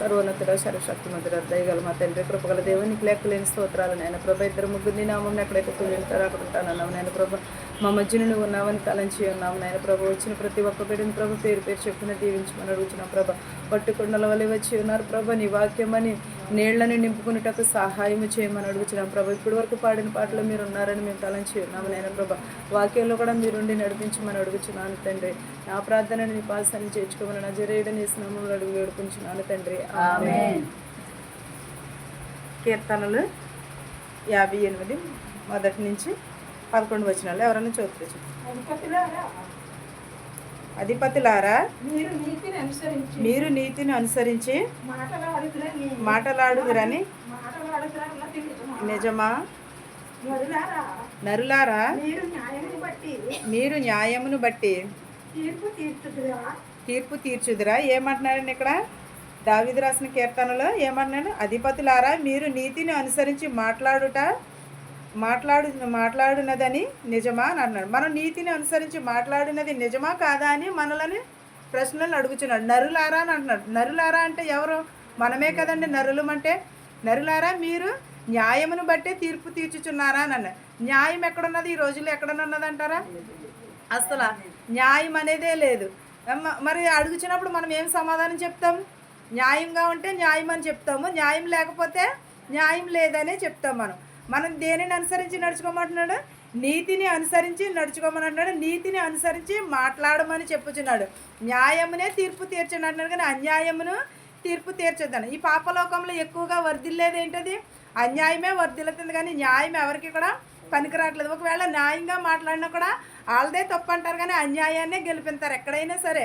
సర్వోన్నతుడ సర్వశక్తిమంతుడ దయగల మా తండ్రి కృపగల దేవునికి లెక్కలేని స్తోత్రాలు నాయన ప్రభ ఇద్దరు ముగ్గురు నీ నామం ఎక్కడైతే కూలింటారో అక్కడ ఉంటానన్నావు నాయన ప్రభ మా మధ్యన నువ్వు ఉన్నావని తలంచి ఉన్నావు నాయన ప్రభ వచ్చిన ప్రతి ఒక్క బిడ్డని ప్రభ పేరు చెప్పిన దీవించమని అడుగుతున్నాం ప్రభ పట్టుకుండల వల్ల వచ్చి ఉన్నారు ప్రభ నీ వాక్యమని నీళ్లను నింపుకునేటకు సహాయం చేయమని అడుగుతున్నాం ప్రభ ఇప్పటి వరకు పాడిన పాటలు మీరు ఉన్నారని మేము తలంచి ఉన్నాము నాయన ప్రభ వాక్యంలో కూడా మీరుండి నడిపించమని అడుగుతున్నాను తండ్రి నా ప్రార్థనని నీ పాసాన్ని చేర్చుకోమని నా జరేయుడని స్నామంలో అడుగు వేడుకుంటున్నాను తండ్రి ఆమేన్. కీర్తనలు 58 మొదటి నుంచి 11 వచనాలు ఎవరైనా చదువుతారు. అధిపతులారా మీరు నీతిని అనుసరించి మాటలాడుదురని నిజమా? నరులారా మీరు న్యాయమును బట్టి తీర్పు తీర్చుదురా? ఏమంటున్నారండి ఇక్కడ దావీదు రాసిన కీర్తనలో ఏమంటున్నాడు? అధిపతులారా మీరు నీతిని అనుసరించి మాట్లాడునదని నిజమా అని అన్నాడు. మనం నీతిని అనుసరించి మాట్లాడినది నిజమా కాదా అని మనలని ప్రశ్నలు అడుగుతున్నాడు. నరులారా అని అంటున్నాడు. నరులారా అంటే ఎవరు? మనమే కదండి నరులం అంటే. నరులారా మీరు న్యాయమును బట్టే తీర్పు తీర్చుచున్నారా అని అన్నాడు. న్యాయం ఎక్కడున్నది? ఈ రోజుల్లో ఎక్కడున్నది అంటారా? అసలు న్యాయం అనేదే లేదు. మరి అడుగుచినప్పుడు మనం ఏం సమాధానం చెప్తాం? న్యాయంగా ఉంటే న్యాయం అని చెప్తాము, న్యాయం లేకపోతే న్యాయం లేదనే చెప్తాం. మనం దేనిని అనుసరించి నడుచుకోమంటున్నాడు? నీతిని అనుసరించి నడుచుకోమని అంటున్నాడు. నీతిని అనుసరించి మాట్లాడమని చెప్పుచున్నాడు. న్యాయమునే తీర్పు తీర్చండి అంటున్నాడు, కానీ అన్యాయమును తీర్పు తీర్చొద్దాను. ఈ పాపలోకంలో ఎక్కువగా వర్ధిల్లేది ఏంటది? అన్యాయమే వర్ధిల్లుతుంది, కానీ న్యాయం ఎవరికి కూడా పనికిరాట్లేదు. ఒకవేళ న్యాయంగా మాట్లాడినా కూడా వాళ్ళదే తప్పు అంటారు, కానీ అన్యాయాన్నే గెలిపిస్తారు ఎక్కడైనా సరే.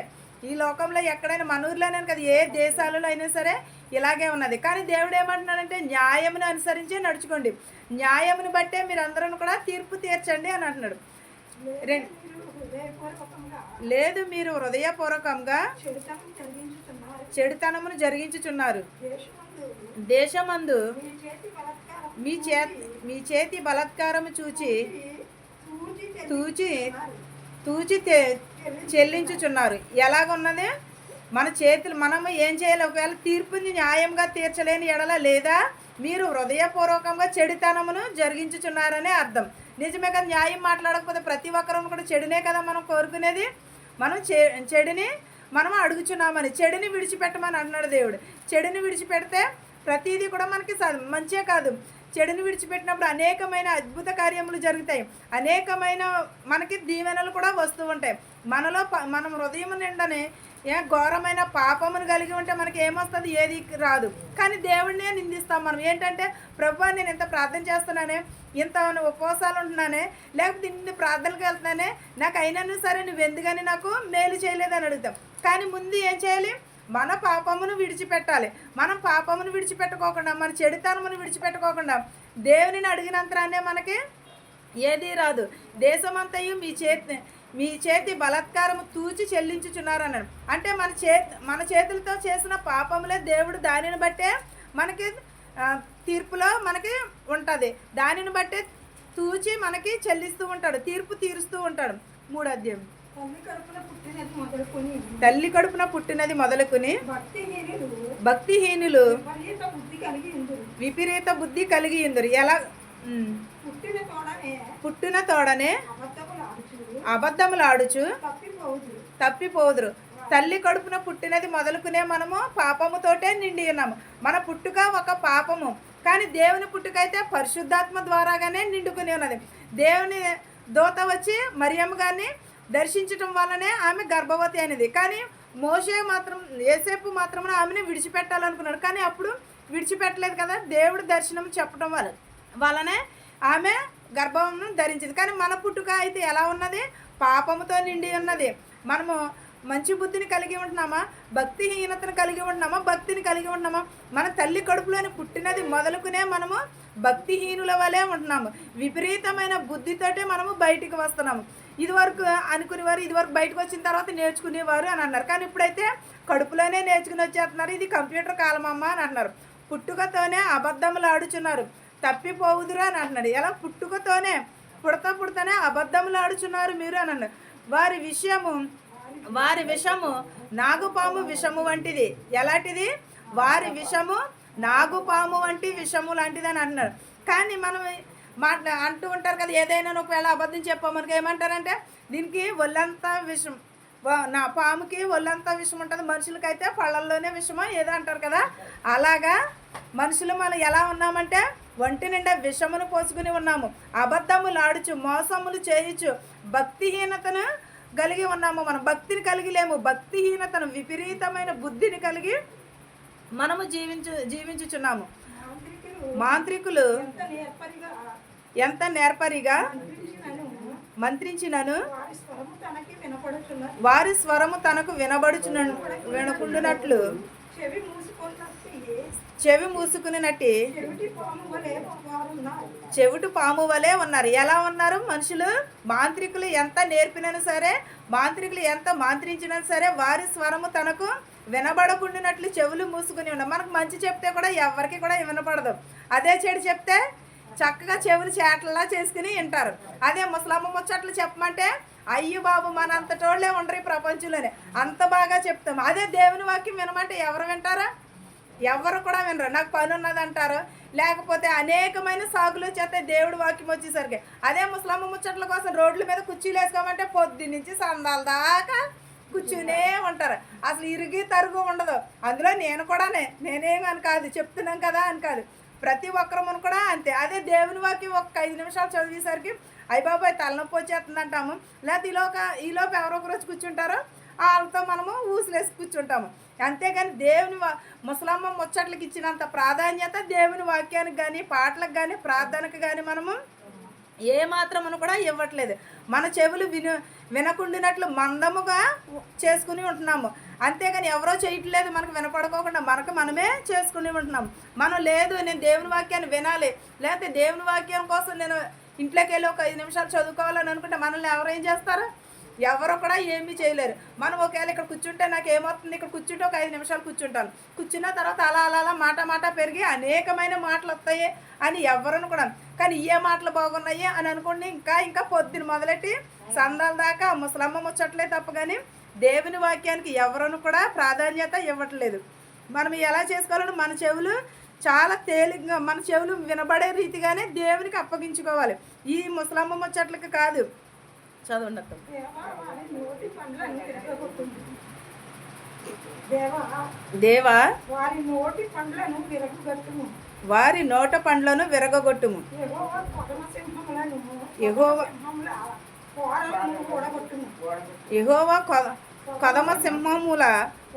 ఈ లోకంలో ఎక్కడైనా మన ఊర్లోనే కదా, ఏ దేశాలలో అయినా సరే ఇలాగే ఉన్నది. కానీ దేవుడు ఏమంటున్నాడంటే న్యాయమును అనుసరించి నడుచుకోండి, న్యాయమును బట్టే మీరందరూ కూడా తీర్పు తీర్చండి అని అంటున్నాడు. లేదు, మీరు హృదయపూర్వకంగా చెడుతనమును జరిగించుచున్నారు. దేశమందు మీ చేతి బలాత్కారము తూచి చెల్లించుచున్నారు. ఎలాగున్నది? మన చేతులు మనము ఏం చేయాలి? ఒకవేళ తీర్పుని న్యాయంగా తీర్చలేని ఎడల లేదా మీరు హృదయపూర్వకంగా చెడుతనమును జరిగించుచున్నారనే అర్థం. నిజమే కదా, న్యాయం మాట్లాడకపోతే ప్రతి ఒక్కరూ కూడా చెడునే కదా మనం కోరుకునేది. మనం చెడుని మనం అడుగుచున్నామని, చెడుని విడిచిపెట్టమని అన్నాడు దేవుడు. చెడుని విడిచిపెడితే ప్రతిదీ కూడా మనకి మంచే కాదు. చెడుని విడిచిపెట్టినప్పుడు అనేకమైన అద్భుత కార్యములు జరుగుతాయి, అనేకమైన మనకి దీవెనలు కూడా వస్తూ ఉంటాయి. మనం హృదయం నిండనే ఘోరమైన పాపమును కలిగి ఉంటే మనకి ఏమొస్తుంది? ఏది రాదు. కానీ దేవుడినే నిందిస్తాం మనం. ఏంటంటే ప్రభువా నేను ఇంత ప్రార్థన చేస్తున్నానే, ఇంత ఉపవాసాలు ఉంటున్నానే, లేకపోతే ఇన్ని ప్రార్థనలకు వెళ్తున్నానే, నాకు అయినను సరే నువ్వు ఎందుకని నాకు మేలు చేయలేదని అడుగుతాం. కానీ ముందు ఏం చేయాలి? మన పాపమును విడిచిపెట్టాలి. మనం పాపమును విడిచిపెట్టుకోకుండా, మన చెడుతనమును విడిచిపెట్టుకోకుండా దేవునిని అడిగినంతరానే మనకి ఏదీ రాదు. దేశమంతయు మీ చేతి బలాత్కారము తూచి చెల్లించుచున్నారన్నాడు. అంటే మన చేతులతో చేసిన పాపములే దేవుడు దానిని బట్టే మనకి తీర్పులో మనకి ఉంటుంది. దానిని బట్టే తూచి మనకి చెల్లిస్తూ ఉంటాడు, తీర్పు తీరుస్తూ ఉంటాడు. 3వ అధ్యాయం. తల్లి కడుపున పుట్టినది మొదలుకొని భక్తిహీనులు విపరీత బుద్ధి కలిగి ఉందరు. ఎలా? పుట్టిన తోడనే అబద్ధములు ఆడుచు తప్పిపోదురు. తల్లి కడుపున పుట్టినది మొదలుకునే మనము పాపముతోటే నిండి ఉన్నాము. మన పుట్టుక ఒక పాపము, కానీ దేవుని పుట్టుక అయితే పరిశుద్ధాత్మ ద్వారాగానే నిండుకుని ఉన్నది. దేవుని దూత వచ్చి మరియమ్మ గారిని దర్శించటం వల్లనే ఆమె గర్భవతి అనేది. కానీ మోషే మాత్రం యేసేపు మాత్రమే ఆమెను విడిచిపెట్టాలనుకున్నాడు, కానీ అప్పుడు విడిచిపెట్టలేదు కదా. దేవుడు దర్శనం చెప్పడం వలనే ఆమె గర్భమును ధరించింది. కానీ మన పుట్టుక అయితే ఎలా ఉన్నది? పాపముతో నిండి ఉన్నది. మనము మంచి బుద్ధిని కలిగి ఉంటున్నామా? భక్తిహీనతను కలిగి ఉంటున్నామా? భక్తిని కలిగి ఉంటున్నామా? మన తల్లి కడుపులోని పుట్టినది మొదలుకునే మనము భక్తిహీనుల వలె ఉంటున్నాము. విపరీతమైన బుద్ధితోటే మనము బయటికి వస్తున్నాము. ఇదివరకు అనుకునేవారు, ఇదివరకు బయటకు వచ్చిన తర్వాత నేర్చుకునేవారు అని అన్నారు. కానీ ఇప్పుడైతే కడుపులోనే నేర్చుకుని వచ్చేస్తున్నారు. ఇది కంప్యూటర్ కాలమమ్మ అని అంటున్నారు. పుట్టుకతోనే అబద్ధములు ఆడుచున్నారు, తప్పిపోవుదురు అని అంటున్నాడు. ఎలా? పుట్టుకతోనే పుడతానే అబద్ధములు ఆడుచున్నారు మీరు అని అన్నారు. వారి విషము నాగుపాము విషము వంటిది. ఎలాంటిది? వారి విషము నాగుపాము వంటి విషము లాంటిదని అంటున్నారు. కానీ మనం అంటూ ఉంటారు కదా, ఏదైనా ఒకవేళ అబద్ధం చెప్పామనుకో ఏమంటారంటే దీనికి ఒళ్ళంతా విషం, నా పాముకి ఒళ్ళంతా విషం ఉంటుంది, మనుషులకైతే పళ్ళల్లోనే విషమో ఏదో అంటారు కదా. అలాగా మనుషులు మనం ఎలా ఉన్నామంటే ఒంటి నిండా విషమును పోసుకుని ఉన్నాము, అబద్ధములు ఆడుచు, మోసములు చేయుచు, భక్తిహీనతను కలిగి ఉన్నాము. మనం భక్తిని కలిగి లేము, భక్తిహీనతను, విపరీతమైన బుద్ధిని కలిగి మనము జీవించుచున్నాము. మాంత్రికులు ఎంత నేర్పరిగా మంత్రించినను వారి స్వరము తనకు వినబడుచున్నట్లు చెవి మూసుకున్నట్టు చెవిటి పాము వలె ఉన్నారు. ఎలా ఉన్నారు మనుషులు? మాంత్రికులు ఎంత నేర్పినను సరే, మాంత్రికులు ఎంత మాంత్రించినా సరే వారి స్వరము తనకు వినబడకుండానట్లు చెవులు మూసుకుని ఉన్నాయి. మనకు మంచి చెప్తే కూడా ఎవరికి కూడా వినపడదు, అదే చెడు చెప్తే చక్కగా చెవులు చేటలా చేసుకుని వింటారు. అదే ముసలమ్మ ముచ్చట్లు చెప్పమంటే అయ్యో బాబు మన అంతటోళ్ళే ఉండరు ఈ ప్రపంచంలోనే, అంత బాగా చెప్తాం. అదే దేవుని వాక్యం వినమంటే ఎవరు వింటారా? ఎవరు కూడా వినరు. నాకు పని ఉన్నది అంటారు, లేకపోతే అనేకమైన సాగులు చేస్తే దేవుడి వాక్యం వచ్చేసరికి అదే ముసలమ్మ ముచ్చట్ల కోసం రోడ్ల మీద కుర్చీలు వేసుకోమంటే పొద్దు నుంచి సందాల దాకా కూర్చునే ఉంటారు. అసలు ఇరిగి తరుగు ఉండదు. అందులో నేను కూడా నేనేమని కాదు, చెప్తున్నాం కదా అని కాదు, ప్రతి ఒక్కరమును కూడా అంతే. అదే దేవుని వాక్యం ఒక 5 నిమిషాలు చదివేసరికి అయ్య బాబాయ్ తలనొప్పి వచ్చేస్తుంది అంటాము, లేకపోతే ఈలోపు ఎవరో ఒకరు వచ్చి కూర్చుంటారో వాళ్ళతో మనము ఊసులేసి కూర్చుంటాము. అంతేగాని దేవుని ముసలమ్మ ముచ్చట్లకి ఇచ్చినంత ప్రాధాన్యత దేవుని వాక్యానికి కానీ, పాటలకు కానీ, ప్రార్థనకు కానీ మనము ఏమాత్రమును కూడా ఇవ్వట్లేదు. మన చెవులు వినకుండినట్లు మందముగా చేసుకుని ఉంటున్నాము. అంతేగాని ఎవరో చేయట్లేదు, మనకు వినపడుకోకుండా మనమే చేసుకుని ఉంటున్నాము. మనం లేదు నేను దేవుని వాక్యాన్ని వినాలి, లేకపోతే దేవుని వాక్యం కోసం నేను ఇంట్లోకి వెళ్ళి ఒక 5 నిమిషాలు చదువుకోవాలని అనుకుంటే మనల్ని ఎవరు ఏం చేస్తారు? ఎవరు కూడా ఏమీ చేయలేరు. మనం ఒకవేళ ఇక్కడ కూర్చుంటే నాకు ఏమవుతుంది, ఇక్కడ కూర్చుంటే ఒక 5 నిమిషాలు కూర్చుంటాను, కూర్చున్న తర్వాత అలా మాట పెరిగి అనేకమైన మాటలు వస్తాయి అని ఎవరను కూడా, కానీ ఏ మాటలు బాగున్నాయి అని అనుకోండి ఇంకా పొద్దున మొదలెట్టి సందాల దాకా ముసలమ్మ ముచ్చట్లే తప్ప కానీ దేవుని వాక్యానికి ఎవరను కూడా ప్రాధాన్యత ఇవ్వట్లేదు. మనం ఎలా చేసుకోవాలంటే మన చెవులు చాలా తేలిగ్గా, మన చెవులు వినబడే రీతిగానే దేవునికి అప్పగించుకోవాలి, ఈ ముసలమ్మ ముచ్చట్లకి కాదు. చదవండి. దేవా వారి నోట పండ్లను విరగొట్టుము, యెహోవా కొదమ సింహముల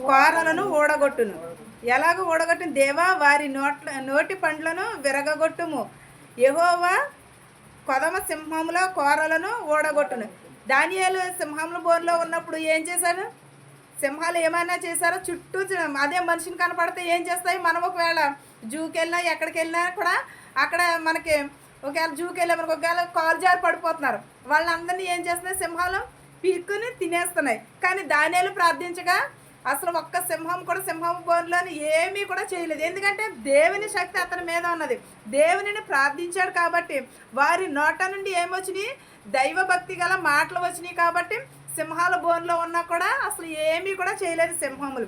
కోరలను ఓడగొట్టును. ఎలాగ ఓడగొట్టిన? దేవా వారి నోటి పండ్లను విరగొట్టుము, యెహోవా కొదమ సింహముల కోరలను ఓడగొట్టును. దానియేలు సింహముల బోర్లో ఉన్నప్పుడు ఏం చేశారు? సింహాలు ఏమైనా చేశారో చుట్టూ అదే మనిషిని కనపడితే ఏం చేస్తాయి? మనం ఒకవేళ జూకి వెళ్ళినా ఎక్కడికి వెళ్ళినా కూడా అక్కడ మనకి ఒకవేళ జూకి వెళ్ళే మనకు ఒకవేళ కాలు జారి పడిపోతున్నారు, వాళ్ళందరినీ ఏం చేస్తున్నాయి? సింహాలు పీక్కుని తినేస్తున్నాయి. కానీ దానియేలు ప్రార్థించగా అసలు ఒక్క సింహం కూడా సింహం బోన్లోని ఏమీ కూడా చేయలేదు. ఎందుకంటే దేవుని శక్తి అతని మీద ఉన్నది, దేవునిని ప్రార్థించాడు కాబట్టి వారి నోట నుండి ఏమొచ్చినాయి? దైవభక్తి గల మాటలు వచ్చినాయి కాబట్టి సింహాల బోన్లో ఉన్నా కూడా అసలు ఏమీ కూడా చేయలేదు సింహములు.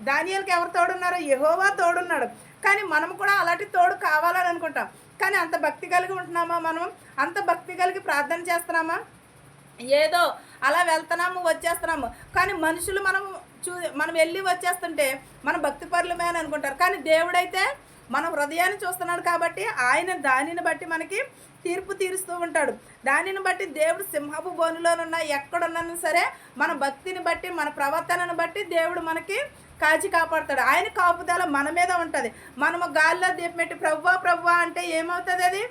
దానియేలుకి ఎవరు తోడున్నారు? యెహోవా తోడున్నాడు. కానీ మనం కూడా అలాంటి తోడు కావాలని అనుకుంటాం, కానీ అంత భక్తి కలిగి ఉంటున్నామా? మనం అంత భక్తి కలిగి ప్రార్థన చేస్తున్నామా? ఏదో అలా వెళ్తున్నాము వచ్చేస్తున్నాము, కానీ మనుషులు మనం వెళ్ళి వచ్చేస్తుంటే మనం భక్తి పరులమే అని అనుకుంటారు. కానీ దేవుడైతే మన హృదయాన్ని చూస్తున్నాడు కాబట్టి ఆయన దానిని బట్టి మనకి తీర్పు తీరుస్తూ ఉంటాడు. దానిని బట్టి దేవుడు సింహపు బోనులోనున్నా ఎక్కడున్నా సరే మన భక్తిని బట్టి, మన ప్రవర్తనను బట్టి దేవుడు మనకి కాచి కాపాడుతాడు. ఆయన కాపుదల మన మీద ఉంటుంది. మనము గాలిలో దీపం పెట్టి ప్రభువా అంటే ఏమవుతుంది? అది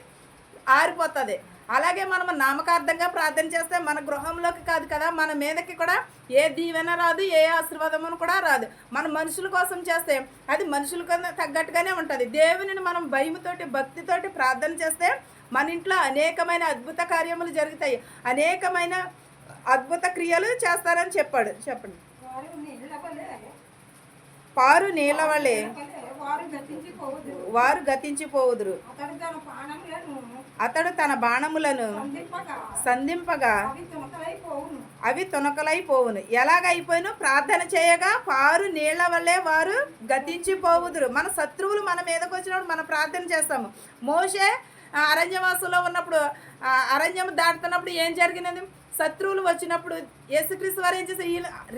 ఆరిపోతుంది. అలాగే మనం నామకార్థంగా ప్రార్థన చేస్తే మన గృహంలోకి కాదు కదా, మన మీదకి కూడా ఏ దీవెన రాదు, ఏ ఆశీర్వాదమును కూడా రాదు. మన మనుషుల కోసం చేస్తే అది మనుషులకు తగ్గట్టుగానే ఉంటుంది. దేవునిని మనం భయముతోటి భక్తితోటి ప్రార్థన చేస్తే మన ఇంట్లో అనేకమైన అద్భుత కార్యములు జరుగుతాయి, అనేకమైన అద్భుత క్రియలు చేస్తారని చెప్పాడు. చెప్పండి. పారు నీళ్ళ వలె వారు గతించిపోవుదురు, అతడు తన బాణములను సంధింపగా అవి తునకలైపోవును. ఎలాగైపోయిను? ప్రార్థన చేయగా పారు నీళ్ల వల్లే వారు గతించిపోవుదురు. మన శత్రువులు మన మీదకి వచ్చినప్పుడు మనం ప్రార్థన చేస్తాము. మోషే అరణ్యవాసంలో ఉన్నప్పుడు అరణ్యం దాటుతున్నప్పుడు ఏం జరిగినది? శత్రువులు వచ్చినప్పుడు యేసుక్రీస్తు వారు ఏం చేసి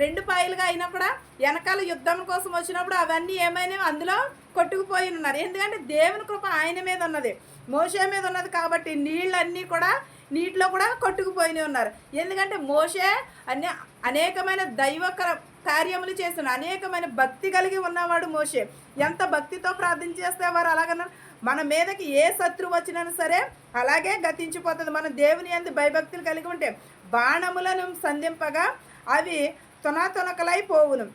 రెండు పాయలుగా అయినా కూడా వెనకాల యుద్ధం కోసం వచ్చినప్పుడు అవన్నీ ఏమైనా అందులో కొట్టుకుపోయి ఉన్నారు. ఎందుకంటే దేవుని కృప ఆయన మీద ఉన్నది, మోషే మీద ఉన్నది. కాబట్టి నీళ్ళన్నీ కూడా నీటిలో కూడా కొట్టుకుపోయి ఉన్నారు. ఎందుకంటే మోషే అనేకమైన దైవ కార్యములు చేసిన అనేకమైన భక్తి కలిగి ఉన్నవాడు మోషే. ఎంత భక్తితో ప్రార్థన చేస్తే వారు అలాగన్నారు. మన మీదకి ఏ శత్రువు వచ్చినా సరే అలాగే గతించిపోతుంది. మనం దేవుని యందు భయభక్తులు కలిగి ఉంటే బాణములను సంధింపగా అవి తునకలైపోవును.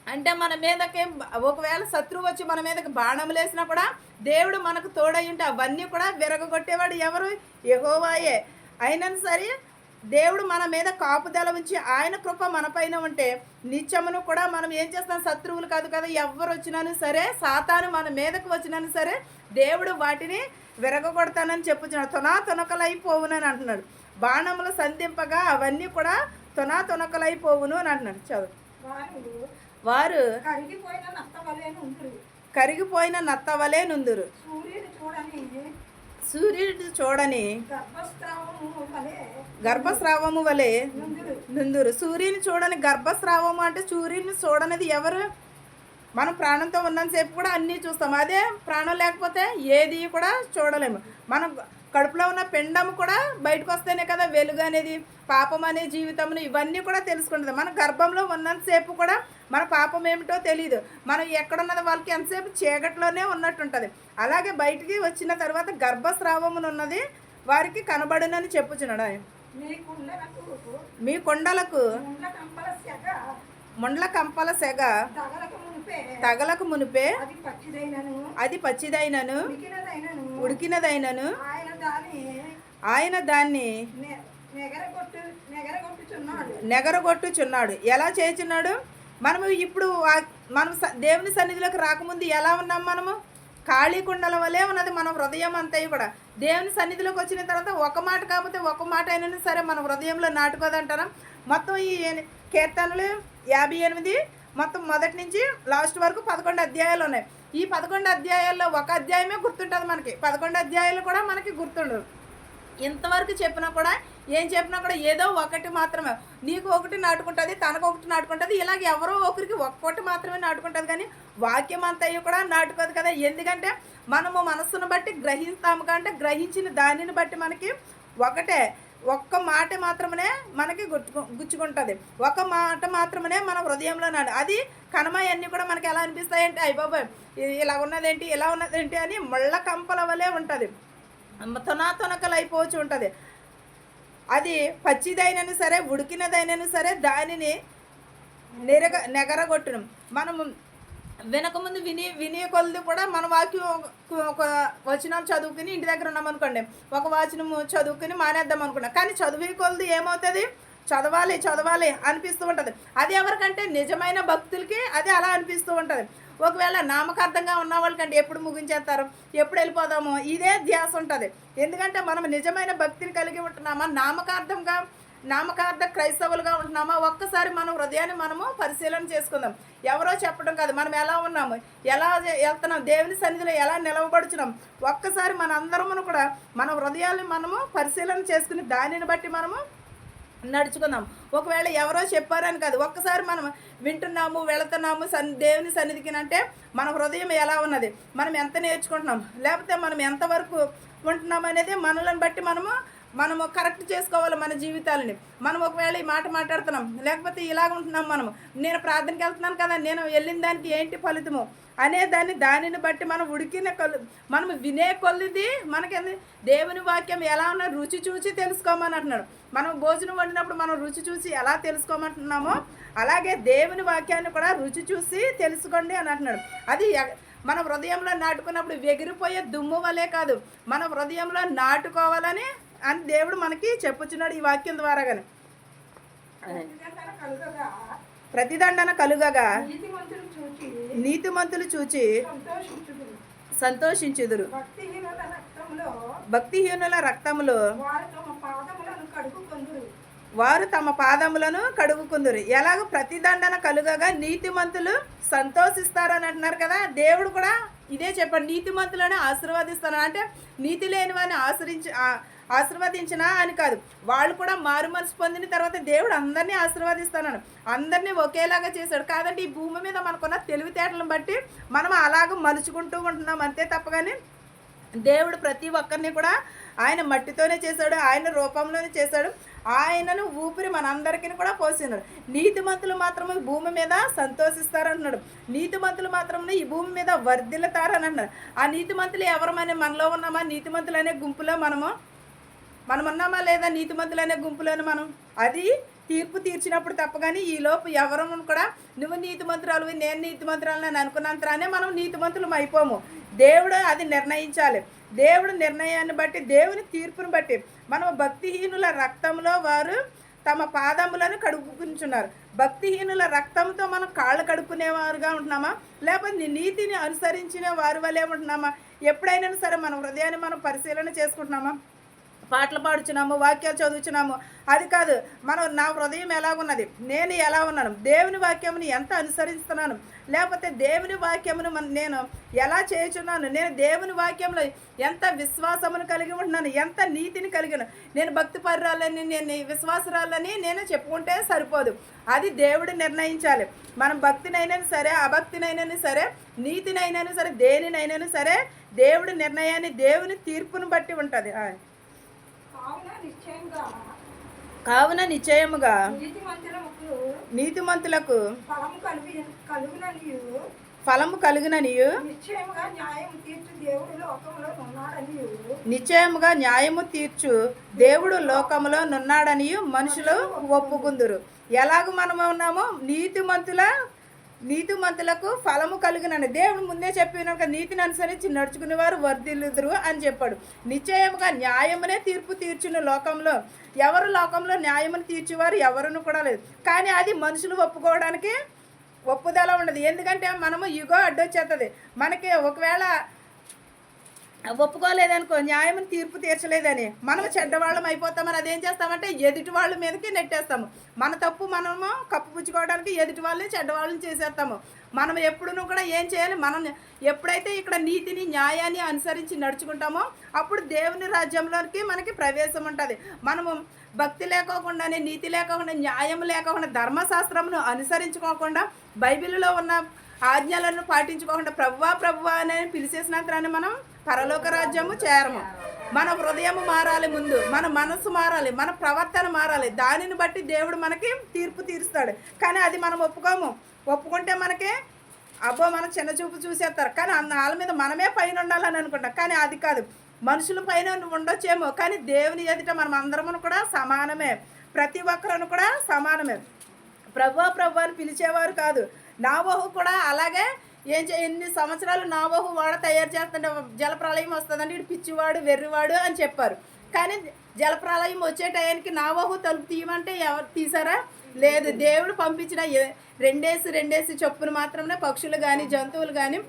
అంటే మన మీదకి ఒకవేళ శత్రువు వచ్చి మన మీదకి బాణములు వేసినా కూడా దేవుడు మనకు తోడై ఉంటే అవన్నీ కూడా విరగొట్టేవాడు ఎవరు? యెహోవాయే. అయినా సరే దేవుడు మన మీద కాపుదల ఉంచి ఆయన కృప మన పైన ఉంటే నిత్యమును కూడా మనం ఏం చేస్తాం? శత్రువులు కాదు కదా, ఎవరు వచ్చినాను సరే, సాతాను మన మీదకు వచ్చినాను సరే దేవుడు వాటిని విరగొడతానని చెప్పుచున్నాడు. తునకలైపోవునని అంటున్నాడు. బాణములు సంధింపగా అవన్నీ కూడా తునకలైపోవును అని అంటున్నాడు. చదువు. వారు కరిగిపోయిన నత్తవలే నుందురు. సూర్యుడు చూడని గర్భస్రావము వలె నుందురు. సూర్యుని చూడని గర్భస్రావము అంటే సూర్యుని చూడనిది ఎవరు? మనం ప్రాణంతో ఉన్నంతసేపు కూడా అన్నీ చూస్తాం. అదే ప్రాణం లేకపోతే ఏది కూడా చూడలేము. మనం కడుపులో ఉన్న పిండము కూడా బయటకు వస్తేనే కదా వెలుగు అనేది, పాపం అనే జీవితమును ఇవన్నీ కూడా తెలుసుకుంటుంది. మన గర్భంలో ఉన్నంతసేపు కూడా మన పాపం ఏమిటో తెలియదు. మనం ఎక్కడున్నది వాళ్ళకి ఎంతసేపు చీకట్లోనే ఉన్నట్టుంటుంది. అలాగే బయటికి వచ్చిన తర్వాత గర్భస్రావమునున్నది వారికి కనబడునని చెప్పుచున్నాడు. మీ కుండలకు ముండ్ల కంపల సెగ తగలకు మునిపే అది పచ్చిదైనను ఉడికినదైనను ఆయన దాన్ని నెగరగొట్టుచున్నాడు. ఎలా చేయుచున్నాడు? మనము ఇప్పుడు మనం దేవుని సన్నిధిలోకి రాకముందు ఎలా ఉన్నాం? మనము ఖాళీ కుండల వలె ఉన్నది మన హృదయం అంతా కూడా. దేవుని సన్నిధిలోకి వచ్చిన తర్వాత ఒక మాట కాకపోతే ఒక మాట అయినా సరే మన హృదయంలో నాటుకోదంటారా? మొత్తం ఈ కీర్తనలు 58 మొత్తం మొదటి నుంచి లాస్ట్ వరకు 11 అధ్యాయాలు ఉన్నాయి. ఈ 11 అధ్యాయాల్లో ఒక అధ్యాయమే గుర్తుంటుంది మనకి. 11 అధ్యాయాలు కూడా మనకి గుర్తుండదు. ఇంతవరకు చెప్పినా కూడా ఏం చెప్పినా కూడా ఏదో ఒకటి మాత్రమే, నీకు ఒకటి నాటుకుంటుంది, తనకు ఒకటి నాటుకుంటుంది, ఇలాగ ఎవరో ఒకరికి ఒక్కొక్కటి మాత్రమే నాటుకుంటుంది. కానీ వాక్యం అంతా కూడా నాటుకోదు కదా. ఎందుకంటే మనము మనస్సును బట్టి గ్రహిస్తాము. కంటే గ్రహించిన దానిని బట్టి మనకి ఒకటే ఒక్క మాట మాత్రమే మనకి గుచ్చుకుంటుంది. ఒక మాట మాత్రమే మన హృదయంలో నాడు. అది కనమయన్నీ కూడా మనకి ఎలా అనిపిస్తాయంటే అయ్య బాబాయ్ ఇలా ఉన్నదేంటి ఇలా ఉన్నదేంటి అని ముళ్ళ కంపల వలె ఉంటుంది, తునకలైపోవచ్చు ఉంటుంది. అది పచ్చిదైనను సరే ఉడికినదైనను సరే దానిని నెగరగొట్టును. మనము వినకముందు వినే కొలది కూడా మన వాక్యం ఒక వచనాలు చదువుకుని ఇంటి దగ్గర ఉన్నామనుకోండి, ఒక వచనము చదువుకుని మానేద్దాం అనుకున్నాం. కానీ చదివే కొలది ఏమవుతుంది? చదవాలి అనిపిస్తూ ఉంటుంది. అది ఎవరికంటే నిజమైన భక్తులకి అది అలా అనిపిస్తూ ఉంటుంది. ఒకవేళ నామకార్థంగా ఉన్న వాళ్ళకంటే ఎప్పుడు ముగించేస్తారు, ఎప్పుడు వెళ్ళిపోదాము, ఇదే ధ్యాస ఉంటుంది. ఎందుకంటే మనం నిజమైన భక్తిని కలిగి ఉంటున్నామా, నామకార్థ క్రైస్తవులుగా ఉంటున్నామా? ఒక్కసారి మన హృదయాన్ని మనము పరిశీలన చేసుకుందాం. ఎవరో చెప్పడం కాదు, మనం ఎలా ఉన్నాము, ఎలా వెళ్తున్నాం, దేవుని సన్నిధిలో ఎలా నిలవబడుచున్నాం. ఒక్కసారి మన అందరమును కూడా మన హృదయాన్ని మనము పరిశీలన చేసుకుని దానిని బట్టి మనము నడుచుకుందాం. ఒకవేళ ఎవరో చెప్పారని కాదు, ఒక్కసారి మనం వింటున్నాము వెళుతున్నాము దేవుని సన్నిధికి అంటే మన హృదయం ఎలా ఉన్నది, మనం ఎంత నేర్చుకుంటున్నాం, లేకపోతే మనం ఎంతవరకు ఉంటున్నాం అనేది మనలను బట్టి మనము కరెక్ట్ చేసుకోవాలి మన జీవితాలని. మనం ఒకవేళ ఈ మాట మాట్లాడుతున్నాం, లేకపోతే ఇలాగ ఉంటున్నాం, నేను ప్రార్థనకి వెళ్తున్నాను కదా, నేను వెళ్ళిన దానికి ఏంటి ఫలితము అనే దానిని బట్టి మనం మనం వినే కొలిది మనకి దేవుని వాక్యం ఎలా ఉన్నా రుచి చూసి తెలుసుకోమని అంటున్నాడు. మనం భోజనం వండినప్పుడు మనం రుచి చూసి ఎలా తెలుసుకోమంటున్నామో అలాగే దేవుని వాక్యాన్ని కూడా రుచి చూసి తెలుసుకోండి అని అంటున్నాడు. అది మన హృదయంలో నాటుకున్నప్పుడు ఎగిరిపోయే దుమ్ము వలే కాదు, మన హృదయంలో నాటుకోవాలని అని దేవుడు మనకి చెప్పుచున్నాడు ఈ వాక్యం ద్వారా. కానీ ప్రతిదండన కలుగగా నీతిమంతులు చూచి సంతోషించుదురు, భక్తిహీనుల రక్తములో వారు తమ పాదములను కడుగుకుందురు. ఎలాగో ప్రతిదండన కలుగగా నీతిమంతులు సంతోషిస్తారని అంటున్నారు కదా. దేవుడు కూడా ఇదే చెప్పాడు, నీతిమంతులను ఆశీర్వదిస్తాను అంటే నీతి లేని వారిని ఆశీర్వదించినా అని కాదు, వాళ్ళు కూడా మారు మనసు పొందిన తర్వాత దేవుడు అందరినీ ఆశీర్వదిస్తాను, అందరినీ ఒకేలాగా చేశాడు. కాదంటే ఈ భూమి మీద మనకున్న తెలివితేటలను బట్టి మనం అలాగ మలుచుకుంటూ ఉంటున్నాం అంతే తప్ప. కానీ దేవుడు ప్రతి ఒక్కరిని కూడా ఆయన మట్టితోనే చేశాడు, ఆయన రూపంలోనే చేశాడు, ఆయనను ఊపిరి మనందరికీ కూడా పోసినాడు. నీతిమంతులు మాత్రమే భూమి మీద సంతోషిస్తారంటున్నాడు, నీతిమంతులు మాత్రమే ఈ భూమి మీద వర్ధిల్లుతారని అంటున్నాడు. ఆ నీతిమంతులు ఎవరమని మనలో ఉన్నామా? నీతిమంతులు అనే గుంపులో మనం ఉన్నామా లేదా? నీతిమంతులు అనే గుంపులోని మనం అది తీర్పు తీర్చినప్పుడు తప్ప. కానీ ఈలోపు ఎవరు కూడా నువ్వు నీతిమంతురాలు నేను నీతిమంతురాలు అని అనుకున్నంతరానే మనం నీతిమంతులం అయిపోము. దేవుడు అది నిర్ణయించాలి. దేవుడు నిర్ణయాన్ని బట్టి, దేవుని తీర్పుని బట్టి మనం భక్తిహీనుల రక్తంలో వారు తమ పాదములను కడుక్కుంటున్నారు. భక్తిహీనుల రక్తంతో మనం కాళ్ళు కడుక్కునేవారుగా ఉంటున్నామా, లేకపోతే నీతిని అనుసరించిన వారి వల్లే ఉంటున్నామా? ఎప్పుడైనా సరే మన హృదయాన్ని మనం పరిశీలన చేసుకుంటున్నామా? పాటలు పాడుచున్నాము, వాక్యాలు చదువుచున్నాము, అది కాదు. నా హృదయం ఎలాగున్నది, నేను ఎలా ఉన్నాను, దేవుని వాక్యముని ఎంత అనుసరిస్తున్నాను, లేకపోతే దేవుని వాక్యమును నేను ఎలా చేయుచున్నాను, నేను దేవుని వాక్యంలో ఎంత విశ్వాసమును కలిగి ఉంటున్నాను, ఎంత నీతిని కలిగిన, నేను భక్తి పరురాలని నేను విశ్వాసరాలని నేను చెప్పుకుంటే సరిపోదు. అది దేవుడు నిర్ణయించాలి. మనం భక్తినైనా సరే, అభక్తినైనా సరే, నీతినైనా సరే, దేనినైనా సరే దేవుడి నిర్ణయాన్ని, దేవుని తీర్పును బట్టి ఉంటుంది. కావున నిశ్చయముగా నీతిమంతులకు ఫలము కలుగుననియు నిశ్చయముగా న్యాయము తీర్చు దేవుడు లోకములో నున్నాడనియు మనుషులు ఒప్పుకుందురు. ఎలాగ మనము ఉన్నామో నీతిమంతులకు ఫలము కలుగునని దేవుడు ముందే చెప్పిన నీతిని అనుసరించి నడుచుకునేవారు వర్ధిల్లుదురు అని చెప్పాడు. నిశ్చయముగా న్యాయమునే తీర్పు తీర్చును లోకంలో. ఎవరు లోకంలో న్యాయమును తీర్చేవారు ఎవరును కూడా లేదు. కానీ అది మనుషులు ఒప్పుకోవడానికి ఒప్పుదల ఉండదు. ఎందుకంటే మనము యుగో అడ్డొచ్చేస్తుంది. మనకి ఒకవేళ ఒప్పుకోలేదనుకో, న్యాయమును తీర్పు తీర్చలేదని మనము చెడ్డవాళ్ళం అయిపోతామని అదేం చేస్తామంటే ఎదుటి వాళ్ళ మీదకి నెట్టేస్తాము. మన తప్పు మనము కప్పుపుచ్చుకోవడానికి ఎదుటి వాళ్ళని చెడ్డవాళ్ళని చేసేస్తాము. మనం ఎప్పుడూ కూడా ఏం చేయాలి, మనం ఎప్పుడైతే ఇక్కడ నీతిని న్యాయాన్ని అనుసరించి నడుచుకుంటామో అప్పుడు దేవుని రాజ్యంలోకి మనకి ప్రవేశం ఉంటుంది. మనము భక్తి లేకోకుండానే, నీతి లేకోకుండా, న్యాయం లేకోకుండా, ధర్మశాస్త్రమును అనుసరించుకోకుండా, బైబిల్లో ఉన్న ఆజ్ఞలను పాటించుకోకుండా ప్రభువా అని పిలిచేసినంతరాన్ని మనం పరలోక రాజ్యము చేరము. మన హృదయము మారాలి, ముందు మన మనసు మారాలి, మన ప్రవర్తన మారాలి. దానిని బట్టి దేవుడు మనకి తీర్పు తీరుస్తాడు. కానీ అది మనం ఒప్పుకుంటే మనకి మన చిన్న చూపు చూసేస్తారు. కానీ వాళ్ళ మీద మనమే పైన ఉండాలని అనుకుంటాం. కానీ అది కాదు. మనుషుల పైన ఉండొచ్చేమో, కానీ దేవుని ఎదుట మనం అందరము కూడా సమానమే. ప్రతి ఒక్కరూ కూడా సమానమే. ప్రభు అని పిలిచేవారు కాదు. నోవహు కూడా అలాగే ఎన్ని సంవత్సరాలు నోవహు వాడ తయారు చేస్తుంటే జలప్రళయం వస్తుందంటే ఇటు పిచ్చివాడు, వెర్రివాడు అని చెప్పారు. కానీ జలప్రళయం వచ్చే టయానికి నోవహు తలుపు తీయమంటే ఎవరు తీసారా? లేదు. దేవుడు పంపించిన రెండేసి చొప్పున మాత్రమే పక్షులు కానీ, జంతువులు కానీ,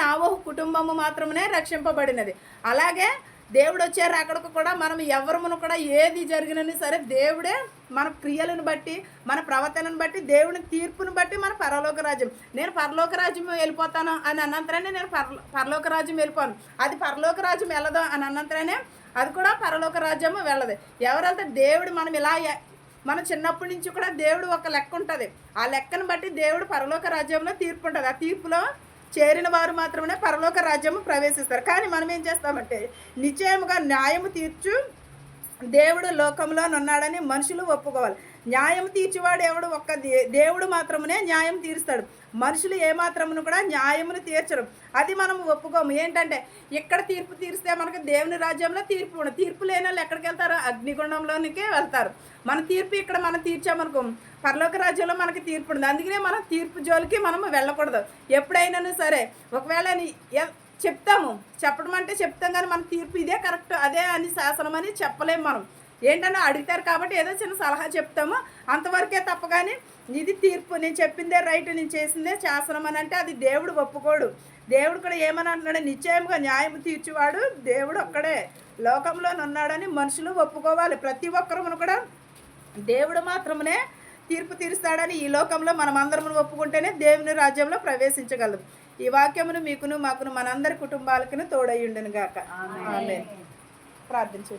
నోవహు కుటుంబము మాత్రమే రక్షింపబడినది. అలాగే దేవుడు వచ్చారు అక్కడికి కూడా మనం ఎవరమును కూడా ఏది జరిగినని సరే దేవుడే మన క్రియలను బట్టి, మన ప్రవర్తనను బట్టి, దేవుని తీర్పును బట్టి మన పరలోక రాజ్యం, నేను పరలోక రాజ్యం వెళ్ళిపోతాను అని అన్నంతరానే నేను పరలోక రాజ్యం వెళ్ళిపోను, అది పరలోక రాజ్యం వెళ్ళదు అని అన్నంతరానే అది కూడా పరలోక రాజ్యము వెళ్ళదు. ఎవరైతే దేవుడు మనం చిన్నప్పటి నుంచి కూడా దేవుడు ఒక లెక్క ఉంటుంది. ఆ లెక్కను బట్టి దేవుడు పరలోక రాజ్యంలో తీర్పు ఉంటుంది. ఆ తీర్పులో చేరిన వారు మాత్రమే పరలోక రాజ్యము ప్రవేశిస్తారు. కానీ మనం ఏం చేస్తామంటే నిశ్చయముగా న్యాయము తీర్చు దేవుడు లోకంలో ఉన్నాడని మనుషులు ఒప్పుకోవాలి. న్యాయం తీర్చేవాడు ఎవడు? ఒక్క దేవుడు మాత్రమే న్యాయం తీరుస్తాడు. మనుషులు ఏమాత్రమును కూడా న్యాయమును తీర్చరు. అది మనం ఒప్పుకోము. ఏంటంటే ఇక్కడ తీర్పు తీరిస్తే మనకు దేవుని రాజ్యంలో తీర్పు ఉండదు. తీర్పు లేని వాళ్ళు ఎక్కడికి వెళ్తారు? అగ్నిగుండంలోనికే వెళ్తారు. మన తీర్పు ఇక్కడ మనం తీర్చామనుకో పరలోక రాజ్యంలో మనకి తీర్పు ఉండదు. అందుకనే మనం తీర్పు జోలికి మనము వెళ్ళకూడదు. ఎప్పుడైనా సరే ఒకవేళ చెప్పడం అంటే చెప్తాం, కానీ మన తీర్పు ఇదే కరెక్ట్, అదే అని శాసనం అని చెప్పలేము. మనం ఏంటన్నా అడుగుతారు కాబట్టి ఏదో చిన్న సలహా చెప్తాము, అంతవరకే తప్ప. కానీ ఇది తీర్పు, నేను చెప్పిందే రైట్, నేను చేసిందే శాసనం అని అంటే అది దేవుడు ఒప్పుకోడు. దేవుడు కూడా ఏమని అంటున్నాడు, నిశ్చయముగా న్యాయం తీర్చువాడు దేవుడు ఒక్కడే లోకంలోనున్నాడని మనుషులు ఒప్పుకోవాలి. ప్రతి ఒక్కరును కూడా దేవుడు మాత్రమే తీర్పు తీరుస్తాడని ఈ లోకంలో మనం అందరం ఒప్పుకుంటేనే దేవుని రాజ్యంలో ప్రవేశించగలం. ఈ వాక్యమును మీకును మాకును మనందరి కుటుంబాలకును తోడయ్యుండును గాక. ఆమేన్. ప్రార్థించండి.